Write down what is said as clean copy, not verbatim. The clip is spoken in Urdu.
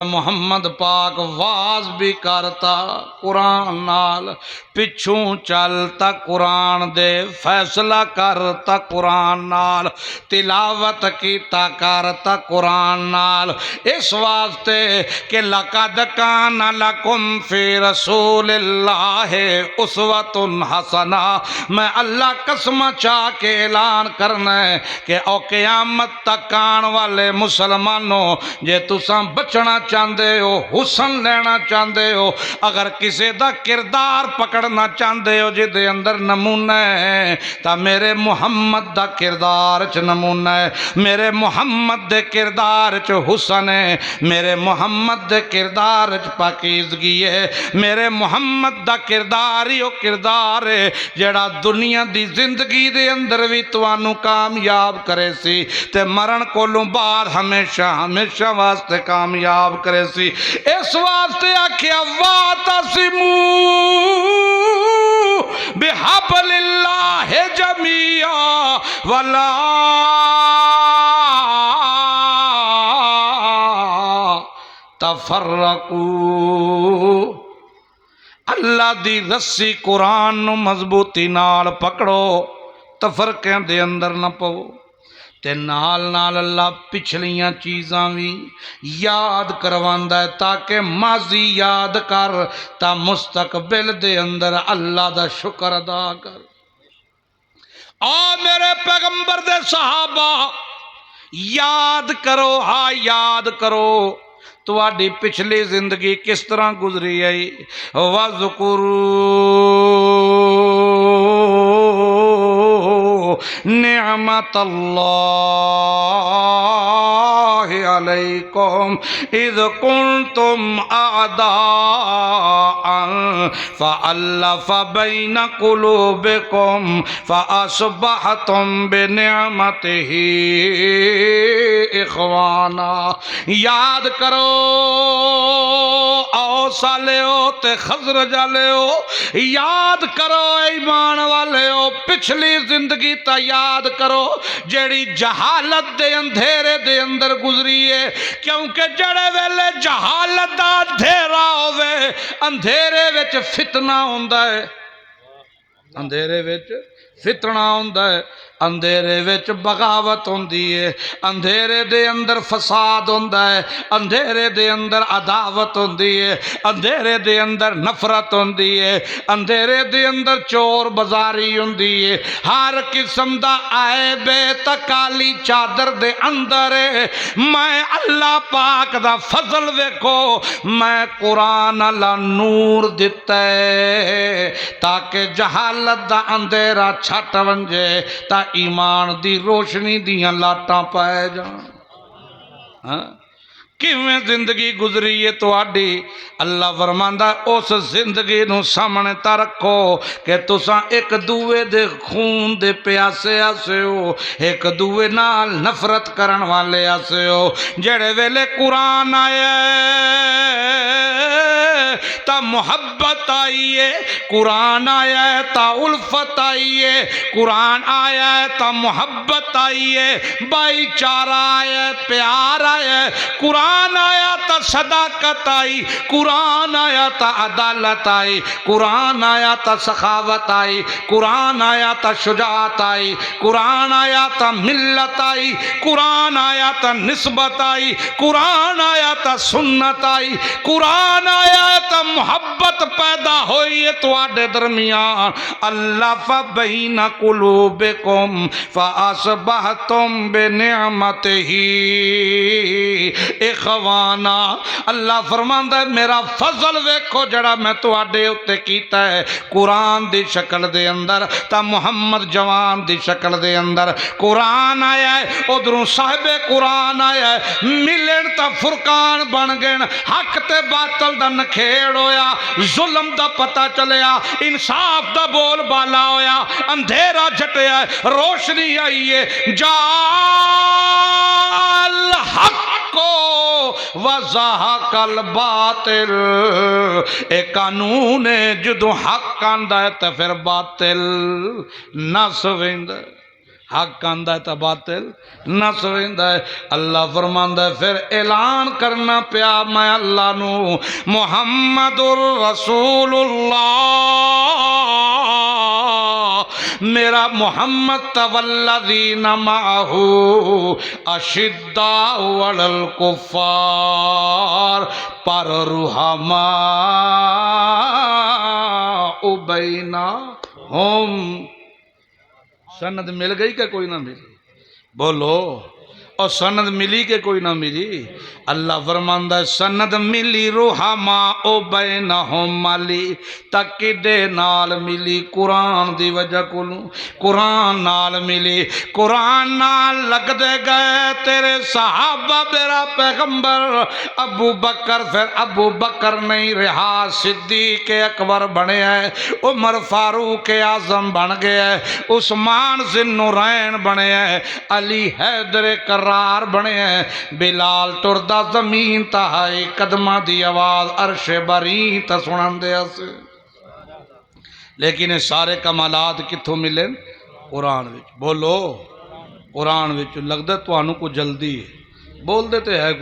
محمد پاک واز بھی کرتا قرآن نال، پچھوں چلتا قرآن دے، فیصلہ کرتا قرآن نال، تلاوت کیتا کرتا قرآن نال، اس واسطے کہ لقد کان لکم فی رسول اللہ اسوۃ حسنہ۔ میں اللہ قسم چاہ کے اعلان کرنا ہے کہ او قیامت تک آن والے مسلمانوں، جے تساں بچنا چاہتے ہو، حسن لینا چاہتے ہو، اگر کسی دا کردار پکڑنا چاہتے ہو جدے اندر نمونہ ہے، تا میرے محمد دا کردار چ نمونہ ہے، میرے محمد دے کردار چ حسن ہے، میرے محمد دے کردار چ پاکیزگی ہے، میرے محمد دا کردار ہی او کردار ہے جڑا دنیا دی زندگی دے اندر بھی توانوں کامیاب کرے سی تے مرن کولوں بعد ہمیشہ ہمیشہ واسطے کامیاب کرے سی۔ اس واسطے آکھیا واعتصموا بحبل اللہ جمیعا ولا تفرقوا۔ اللہ دی رسی قرآن نو مضبوطی نال پکڑو، تفرقے دے اندر نہ پو، تے نال نال اللہ پچھلیاں چیزاں بھی یاد کرواندا ہے تاکہ ماضی یاد کر تا مستقبل دے اندر اللہ دا شکر ادا کر۔ میرے پیغمبر دے صحابہ یاد کرو، ہاں یاد کرو تواڈی پچھلی زندگی کس طرح گزری ہے۔ وَاذْكُرُوا نعمت اللہ علیکم اذ کنتم اعداء فألف بین قلوبکم فاصبحتم بنعمتہ اخوانا۔ یاد کرو اوس والےو تے خزرج والےو، یاد کرو ایمان والےو پچھلی زندگی تا یاد کرو جیڑی جہالت دے اندھیرے دے اندر گزری ہے، کیونکہ جڑے ویلے جہالت دا اندھیرا ہوئے اندھیرے وچ فتنہ ہوندا ہے، اندھیرے وچ فتنہ ہوندا ہے، اندھیرے وچ بغاوت ہوندی ہے، اندھیرے دے اندر فساد ہوندا ہے، اندھیرے دے اندر عداوت ہوندی ہے، اندھیرے دے اندر نفرت ہوندی ہے، اندھیرے دے اندر چور بازاری ہوندی ہے، ہر قسم دا عیب تکالی چادر دے اندر ہے۔ میں اللہ پاک دا فضل ویکھو، میں قرآن اللہ نور دتا ہے تاکہ جہالت دا اندھیرا چھٹ ونجے تا ایمان دی روشنی دیاں لاٹاں پائے جان۔ کیویں زندگی گزری ہے تواڈی، اللہ فرماندا اس زندگی نو سامنے تا رکھو کہ تساں ایک دوے دے خون دے پیاسے آسے ہو، ایک دوے نال نفرت کرن والے آسے ہو۔ جڑے ویلے قرآن آیا تا محبت آئیے، قرآن آیا ہے تا الفت آئیے، قرآن آیا ہے تا محبت آئیے، بھائی چارہ آیا ہے، پیار آیا ہے، قرآن آیا تا صداقت آئی، قرآن آیا تا عدالت آئی، قرآن آیا تا سخاوت آئی، قرآن آیا تا شجاعت آئی، قرآن آیا تا ملت آئی، قرآن آیا تا نسبت آئی، قرآن آیا تا سنت آئی، قرآن آیا تا محبت پیدا ہوئی ہے تواڈے درمیان۔ الف بین قلوبکم فاصبحتم بنعمتہ اخوانا۔ اللہ فرماندا ہے میرا فضل ویکھو جڑا میں تواڈے اوتے کیتا ہے قرآن دی شکل دے اندر، تا محمد جوان دی شکل دے اندر قرآن آیا ہے، ادھروں صاحب قرآن آیا ہے، ملن تا فرقان بن گئے، حق تے باطل دا نکھیڑ ہویا، ظلم دا پتہ چلیا، انصاف دا بول بالا ہویا، اندھیرا جھٹیا، روشنی آئی ہے، جا الحق وزہق الباطل۔ اے قانون ہے جدو حق آندا ہے تے پھر باطل نس ویندا ہے۔ حق آندا ہے تا باطل نس ویندا ہے۔ اللہ فرماندا ہے پھر اعلان کرنا پیا میں اللہ نو محمد الرسول اللہ میرا محمد والذین معہ اشداء علی الکفار پر رحماء بینہم۔ سند مل گئی کہ کوئی نہ ملی؟ بولو، اور سند ملی کہ کوئی نہ ملی؟ اللہ فرماندا ہے سند ملی رحماء بینہم ملی تقیدے نال ملی قرآن دی وجہ کولوں، قرآن نال ملی، قرآن نال لگ دے گئے تیرے صحابہ میرا پیغمبر ابو بکر، پھر ابو بکر نہیں رہا صدیق اکبر بنے ہے، عمر فاروق اعظم بن گیا ہے، عثمان ذی النورین بنے ہے، علی حیدر کرار بنے ہیں، بلال ٹردا زمین تہائی قدمہ دی آواز عرش بری تا سنن دے اسے۔ لیکن یہ سارے کمالات کتھوں ملے؟ قرآن وچ۔ بولو، قرآن وچ۔ لگدا تانوں کو جلدی ہے، بول دیتے ہے